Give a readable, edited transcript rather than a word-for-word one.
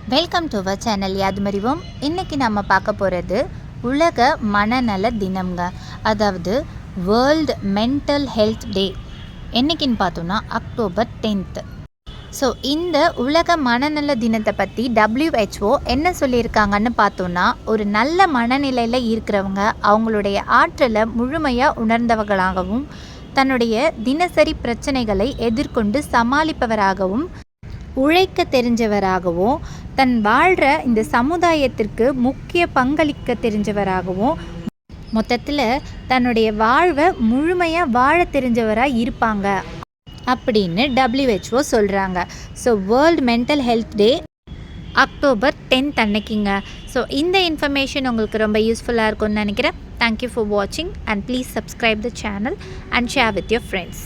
Welcome to our channel Yadhumarivom. இன்றைக்கி நம்ம பார்க்க போகிறது உலக மனநல தினம்ங்க. அதாவது வேர்ல்டு மென்டல் ஹெல்த் டே. என்றைக்கின்னு பார்த்தோன்னா அக்டோபர் 10. ஸோ இந்த உலக மனநல தினத்தை பற்றி WHO என்ன சொல்லியிருக்காங்கன்னு பார்த்தோன்னா, ஒரு நல்ல மனநிலையில் இருக்கிறவங்க அவங்களுடைய ஆற்றலை முழுமையாக உணர்ந்தவர்களாகவும் தன்னுடைய தினசரி பிரச்சனைகளை எதிர்கொண்டு சமாளிப்பவராகவும் உழைக்க தெரிஞ்சவராகவும் தன் வாழ்கிற இந்த சமுதாயத்திற்கு முக்கிய பங்களிக்க தெரிஞ்சவராகவும் மொத்தத்தில் தன்னுடைய வாழ்வை முழுமையாக வாழ தெரிஞ்சவராக இருப்பாங்க அப்படின்னு WHO சொல்கிறாங்க. So world mental health day October 10 அன்னைக்குங்க. ஸோ இந்த இன்ஃபர்மேஷன் உங்களுக்கு ரொம்ப யூஸ்ஃபுல்லாக இருக்கும்னு நினைக்கிறேன். தேங்க்யூ ஃபார் வாட்சிங் and please subscribe the channel and share with your friends.